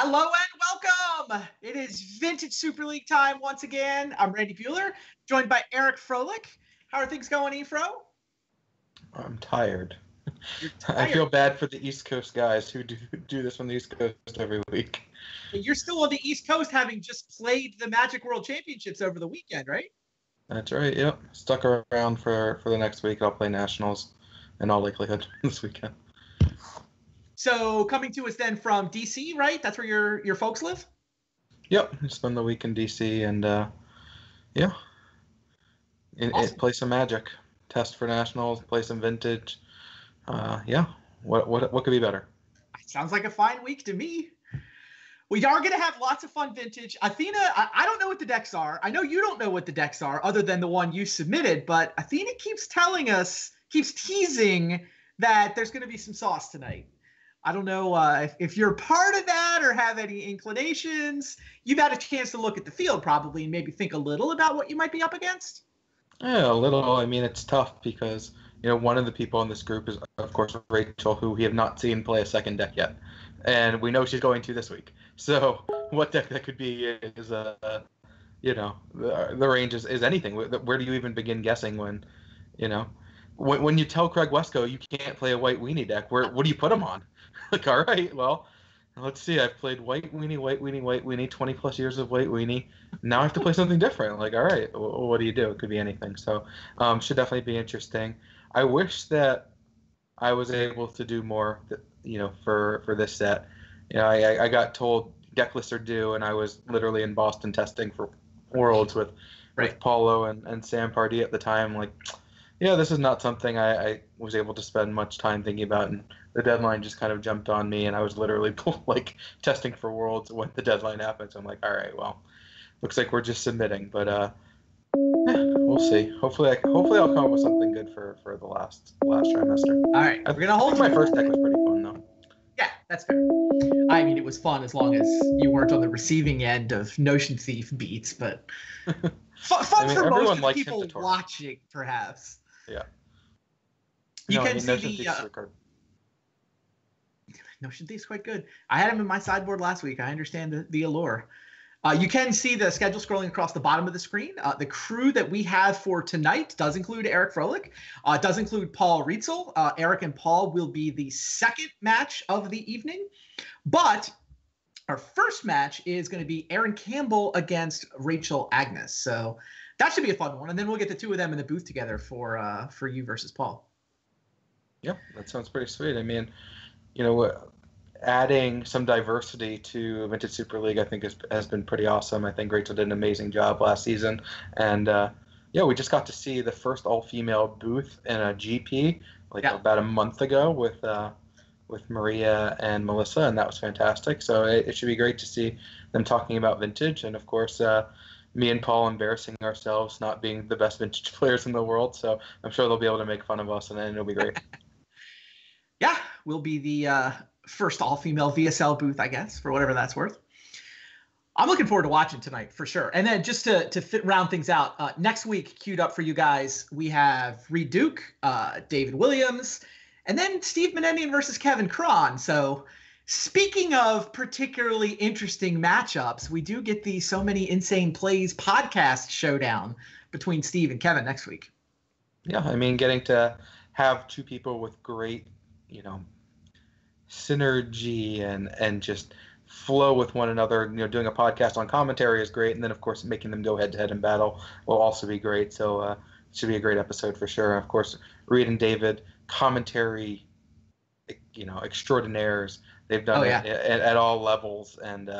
Hello and welcome. It is Vintage Super League time once again. I'm Randy Bueller, joined by Eric Froelich. How are things going, Efro? I'm tired. You're tired. I feel bad for the East Coast guys who do this on the East Coast every week. You're still on the East Coast, having just played the Magic World Championships over the weekend, right? That's right, yep. Stuck around for the next week. I'll play Nationals in all likelihood this weekend. So coming to us then from DC, right? That's where your folks live? Yep, spend the week in DC and Awesome. play some Magic, test for Nationals, play some Vintage. What could be better? Sounds like a fine week to me. We are going to have lots of fun Vintage. Athena, I don't know what the decks are. I know you don't know what the decks are other than the one you submitted, but Athena keeps teasing that there's going to be some sauce tonight. I don't know if you're part of that or have any inclinations. You've had a chance to look at the field probably and maybe think a little about what you might be up against. Yeah, a little. I mean, it's tough because, one of the people in this group is, of course, Rachel, who we have not seen play a second deck yet. And we know she's going to this week. So what deck that could be is, the range is anything. Where do you even begin guessing when you tell Craig Wesco you can't play a white weenie deck, what do you put him on? Like, all right, well, let's see. I've played white weenie, 20 plus years of white weenie. Now I have to play something different. Like, all right, what do you do? It could be anything. So should definitely be interesting. I wish that I was able to do more, for this set. I got told deck lists are due, and I was literally in Boston testing for Worlds with Paulo and Sam Pardee at the time. Like, this is not something I was able to spend much time thinking about, and the deadline just kind of jumped on me, and I was literally testing for Worlds when the deadline happened. So I'm like, all right, well, looks like we're just submitting, but we'll see. Hopefully I'll come up with something good for the last trimester. All right, we're gonna hold. My first deck was pretty fun though. Yeah, that's fair. I mean, it was fun as long as you weren't on the receiving end of Notion Thief beats, but fun for most of the people watching, perhaps. Yeah. You can see the Notion Thief's quite good. I had him in my sideboard last week. I understand the allure. You can see the schedule scrolling across the bottom of the screen. The crew that we have for tonight does include Eric Froelich, does include Paul Rietzel. Eric and Paul will be the second match of the evening. But our first match is going to be Aaron Campbell against Rachel Agnes. So that should be a fun one. And then we'll get the two of them in the booth together for you versus Paul. Yeah, that sounds pretty sweet. I mean, adding some diversity to Vintage Super League, I think, has been pretty awesome. I think Rachel did an amazing job last season. And, we just got to see the first all-female booth in a GP about a month ago with Maria and Melissa, and that was fantastic. So it should be great to see them talking about Vintage. And, of course, me and Paul embarrassing ourselves not being the best Vintage players in the world. So I'm sure they'll be able to make fun of us, and then it'll be great. Yeah, we'll be the first all-female VSL booth, I guess, for whatever that's worth. I'm looking forward to watching tonight for sure. And then just to round things out, next week queued up for you guys, we have Reed Duke, David Williams, and then Steve Menendian versus Kevin Cron. So speaking of particularly interesting matchups, we do get the So Many Insane Plays podcast showdown between Steve and Kevin next week. Yeah, I mean, getting to have two people with great, synergy and just flow with one another, doing a podcast on commentary is great. And then, of course, making them go head-to-head in battle will also be great. So it should be a great episode for sure. Of course, Reed and David, commentary, extraordinaires. They've done it at all levels and,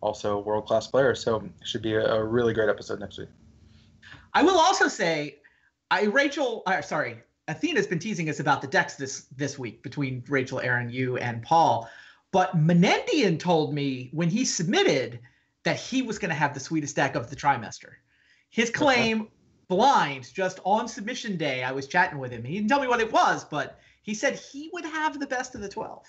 also world-class players. So it should be a really great episode next week. I will also say, Athena's been teasing us about the decks this week between Rachel, Aaron, you, and Paul. But Menendian told me when he submitted that he was going to have the sweetest deck of the trimester. His claim, blind, just on submission day, I was chatting with him. He didn't tell me what it was, but he said he would have the best of the 12.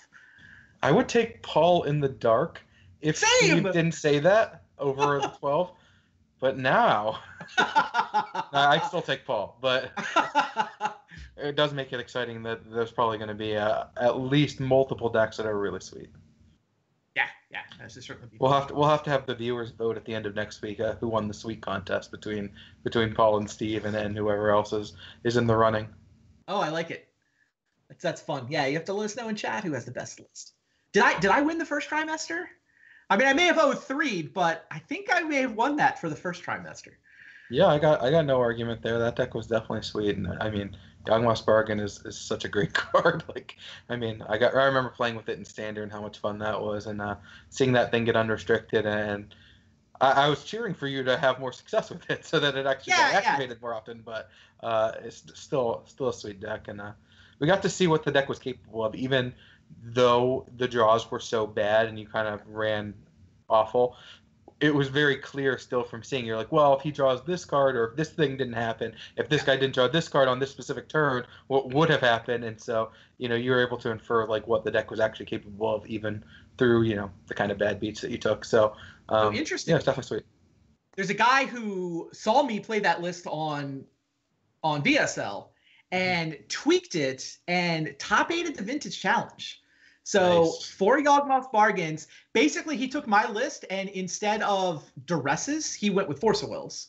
I would take Paul in the dark if he didn't say that over the 12. But now, I'd still take Paul. But it does make it exciting that there's probably going to be at least multiple decks that are really sweet. Yeah, yeah, that should certainly be. We'll have to have the viewers vote at the end of next week who won the sweet contest between Paul and Steve and whoever else is in the running. Oh, I like it. That's fun. Yeah, you have to let us know in chat who has the best list. Did I win the first trimester? I mean, I may have 0-3'd, but I think I may have won that for the first trimester. Yeah, I got no argument there. That deck was definitely sweet, and I mean, Yawgmoth's Bargain is such a great card. Like, I mean, I remember playing with it in Standard and how much fun that was, and seeing that thing get unrestricted, and I was cheering for you to have more success with it, so that it actually got activated more often. But it's still a sweet deck, and we got to see what the deck was capable of, even though the draws were so bad and you kind of ran awful. It was very clear still from seeing. You're like, well, if he draws this card, or if this thing didn't happen, if this guy didn't draw this card on this specific turn, what would have happened? And so, you were able to infer like what the deck was actually capable of, even through the kind of bad beats that you took. So, interesting. Yeah, it's definitely sweet. There's a guy who saw me play that list on VSL and tweaked it and top 8'd the Vintage Challenge. So nice. 4 Yawgmoth Bargains. Basically, he took my list, and instead of Duresses, he went with Force of Wills.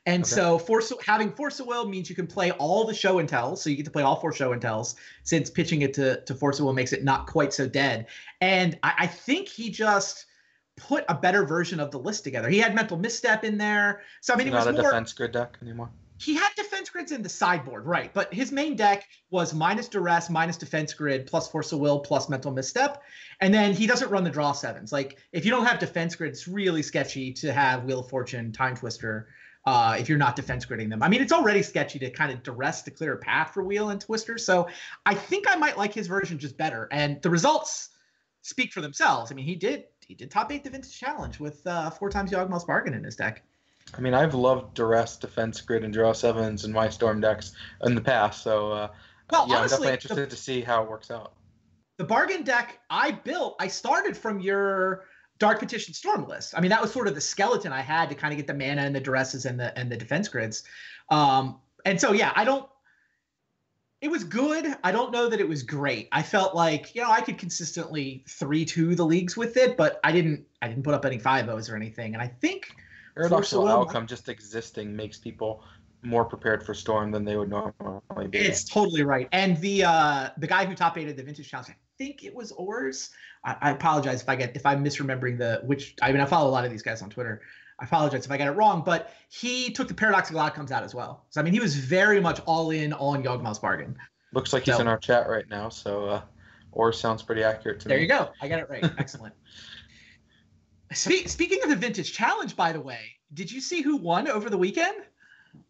And so having Force of Will means you can play all the show and tells. So you get to play all 4 show and tells, since pitching it to Force of Will makes it not quite so dead. And I think he just put a better version of the list together. He had Mental Misstep in there. So I mean, it was not a more defense grid deck anymore. He had defense grids in the sideboard, right? But his main deck was minus Duress, minus defense grid, plus Force of Will, plus Mental Misstep. And then he doesn't run the draw 7s. Like, if you don't have defense grid, it's really sketchy to have Wheel of Fortune, Time Twister, if you're not defense gridding them. I mean, it's already sketchy to kind of Duress to clear a path for Wheel and Twister. So I think I might like his version just better. And the results speak for themselves. I mean, he did top 8 the Vintage Challenge with 4 times Yawgmoth's Bargain in his deck. I mean, I've loved Duress, Defense Grid, and Draw 7s in my Storm decks in the past, so honestly, I'm definitely interested to see how it works out. The Bargain deck I started from your Dark Petition Storm list. I mean, that was sort of the skeleton I had to kind of get the mana and the Duresses and the defense grids. And so, yeah, it was good. I don't know that it was great. I felt like, I could consistently 3-2 the leagues with it, but I didn't put up any 5-0s or anything. And I think paradoxical outcome just existing makes people more prepared for Storm than they would normally be. It's totally right. And the guy who top 8'd the Vintage Challenge, I think it was Ors. I apologize if I'm misremembering I follow a lot of these guys on Twitter. I apologize if I got it wrong, but he took the paradoxical outcomes out as well. So I mean, he was very much all in on Yawgmoth's Bargain. Looks like he's in our chat right now, so Ors sounds pretty accurate to me. There you go. I got it right. Excellent. Speaking of the Vintage Challenge, by the way, did you see who won over the weekend?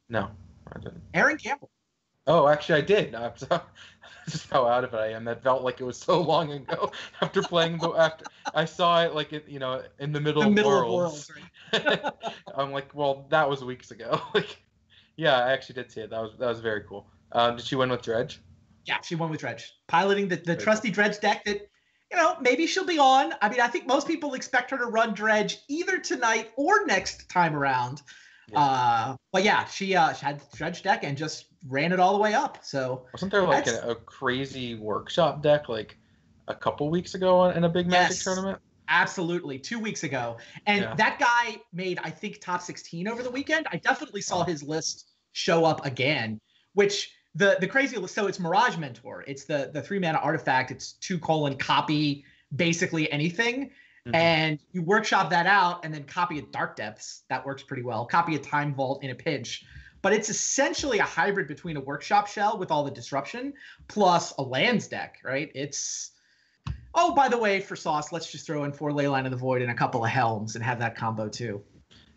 No, I didn't. Aaron Campbell. Oh, actually, I did. Just how out of it I am. That felt like it was so long ago. After playing after I saw it, like in the middle of Worlds. Right? I'm like, well, that was weeks ago. Yeah, I actually did see it. That was very cool. Did she win with Dredge? Yeah, she won with Dredge, piloting the trusty Dredge deck that. Maybe she'll be on. I mean, I think most people expect her to run Dredge either tonight or next time around. Yeah. But yeah, she had Dredge deck and just ran it all the way up. So wasn't there like a crazy workshop deck like a couple weeks ago in a big Magic tournament? Absolutely, 2 weeks ago. And that guy made, I think, top 16 over the weekend. I definitely saw his list show up again, which... The crazy list, so it's Mirage Mentor. It's the 3-mana artifact. It's 2: copy basically anything. Mm-hmm. And you workshop that out and then copy a Dark Depths. That works pretty well. Copy a Time Vault in a pinch. But it's essentially a hybrid between a workshop shell with all the disruption plus a lands deck, right? It's... Oh, by the way, for sauce, let's just throw in 4 Leyline of the Void and a couple of Helms and have that combo too.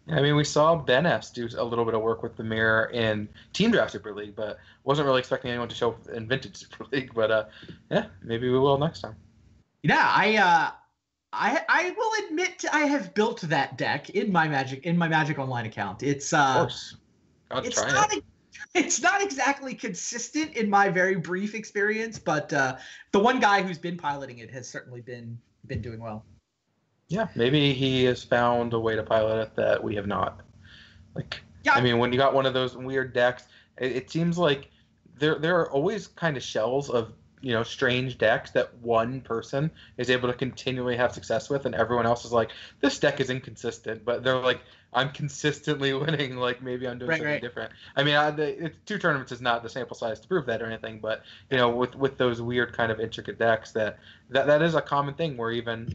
I mean, we saw Ben S do a little bit of work with the mirror in Team Draft Super League, but wasn't really expecting anyone to show up in Vintage Super League. But maybe we will next time. Yeah, I will admit I have built that deck in my Magic Online account. It's of course. It's not exactly consistent in my very brief experience, but the one guy who's been piloting it has certainly been doing well. Yeah, maybe he has found a way to pilot it that we have not. I mean, when you got one of those weird decks, it seems like there are always kind of shells of strange decks that one person is able to continually have success with, and everyone else is like, this deck is inconsistent, but they're like, I'm consistently winning. Like maybe I'm doing something different. I mean, it's 2 tournaments is not the sample size to prove that or anything, but with those weird kind of intricate decks, that is a common thing where even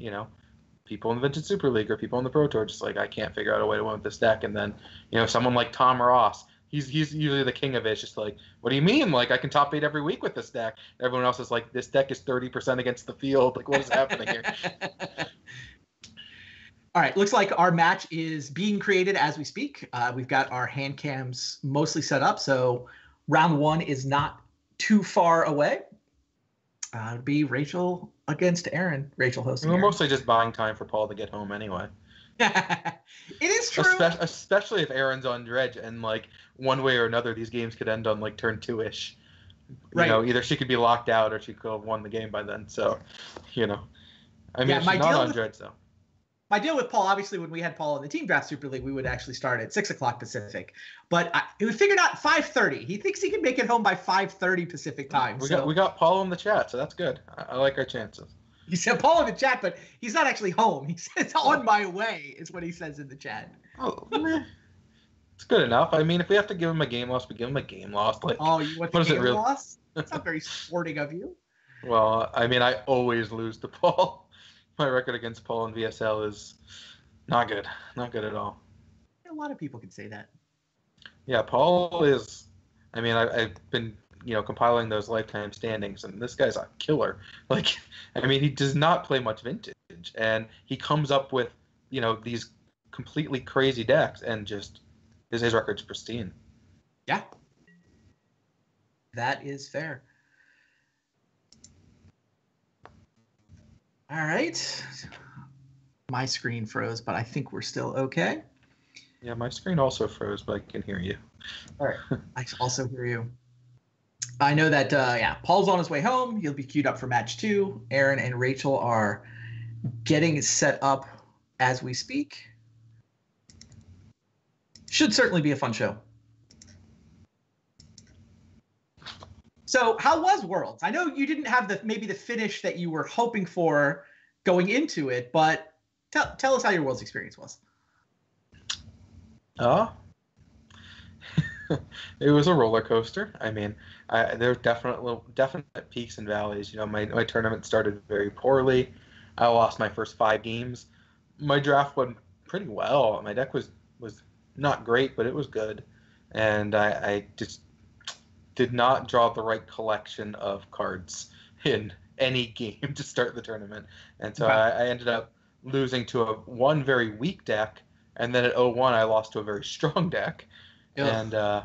people in the Vintage Super League or people in the Pro Tour just like, I can't figure out a way to win with this deck, and then someone like Tom Ross. He's usually the king of it. It's just like, what do you mean? Like, I can top 8 every week with this deck. Everyone else is like, this deck is 30% against the field. Like, what is happening here? All right. Looks like our match is being created as we speak. We've got our hand cams mostly set up. So round 1 is not too far away. It'd be Rachel against Aaron. Rachel hosting. We're mostly just buying time for Paul to get home anyway. It is true. Especially if Aaron's on dredge, and like one way or another, these games could end on like turn 2-ish. Right. Either she could be locked out or she could have won the game by then. So, I mean, she's not on dredge though. My deal with Paul, obviously, when we had Paul in the Team Draft Super League, we would actually start at 6 o'clock Pacific. But we figured out 5:30. He thinks he can make it home by 5:30 Pacific time. We got Paul in the chat, so that's good. I like our chances. He said Paul in the chat, but he's not actually home. He says on my way is what he says in the chat. Oh, it's good enough. I mean, if we have to give him a game loss, we give him a game loss. Like, you want the game loss? That's not very sporting of you. Well, I mean, I always lose to Paul. My record against Paul in VSL is not good. Not good at all. A lot of people can say that. Yeah, Paul is. I mean, I've been compiling those lifetime standings, and this guy's a killer. Like, I mean, he does not play much vintage, and he comes up with these completely crazy decks, and just his record's pristine. Yeah, that is fair. All right, my screen froze, but I think we're still okay. Yeah, my screen also froze, but I can hear you. All right, I also hear you. I know that, Paul's on his way home. He'll be queued up for match 2. Aaron and Rachel are getting set up as we speak. Should certainly be a fun show. So how was Worlds? I know you didn't have maybe the finish that you were hoping for going into it, but tell us how your Worlds experience was. It was a roller coaster. I mean, there were definite peaks and valleys. My tournament started very poorly. I lost my first 5 games. My draft went pretty well. My deck was not great, but it was good. And I just did not draw the right collection of cards in any game to start the tournament. And so I ended up losing to one very weak deck, and then at 0-1 I lost to a very strong deck. Yeah.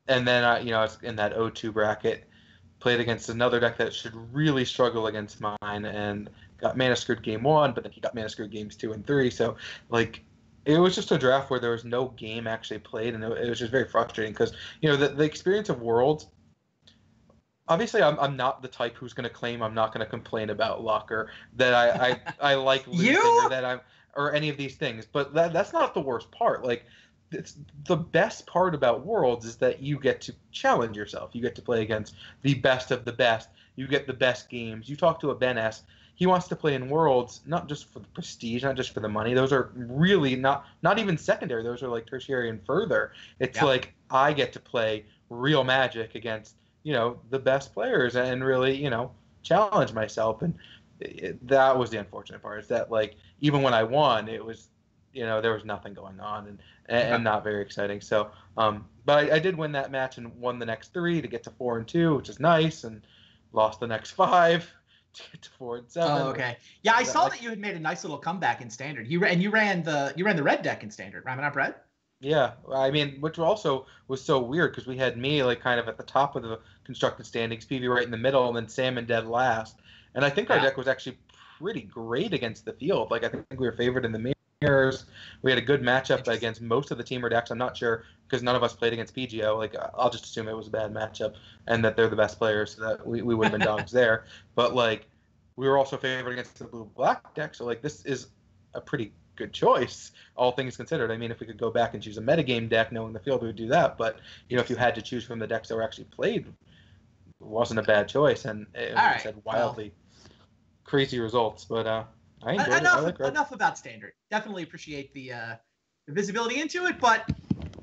And then I was in that 0-2 bracket, played against another deck that should really struggle against mine, and got mana screwed game 1, but then he got mana screwed games 2 and 3. So like, it was just a draft where there was no game actually played, and it was just very frustrating because the experience of Worlds. Obviously, I'm not the type who's going to claim I'm not going to complain about luck or that I like losing or that or any of these things. But that's not the worst part. Like, it's the best part about Worlds is that you get to challenge yourself. You get to play against the best of the best. You get the best games. You talk to a Ben S. He wants to play in Worlds, not just for the prestige, not just for the money. Those are really not even secondary. Those are like tertiary and further. It's like I get to play real Magic against, the best players and really, challenge myself. And that was the unfortunate part, is that like, even when I won, it was, there was nothing going on and not very exciting. So, but I did win that match and won the next 3 to get to 4-2, which is nice, and lost the next 5. To get to 4-7. Oh, okay. Yeah, I saw that you had made a nice little comeback in Standard. You ran the red deck in Standard, Ramanap Red. Yeah, I mean, which also was so weird because we had me like kind of at the top of the constructed standings, PV right in the middle, and then Sam and dead last. And I think our deck was actually pretty great against the field. Like, I think we were favored in the mirrors. We had a good matchup against most of the teamer decks. I'm not sure because none of us played against PGO. Like, I'll just assume it was a bad matchup and that they're the best players, so that we would have been dogs there. But like, we were also favored against the blue-black deck, so like, this is a pretty good choice, all things considered. I mean, if we could go back and choose a metagame deck, knowing the field, we would do that. But if you had to choose from the decks that were actually played, wasn't a bad choice, and it right, had wildly crazy results. But I enjoyed it. Enough, I like red. enough about standard. Definitely appreciate the visibility into it, but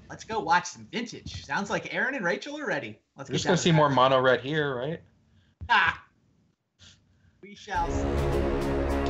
let's go watch some vintage. Sounds like Aaron and Rachel are ready. Let's We're get just gonna see more mono red here, right? We shall see.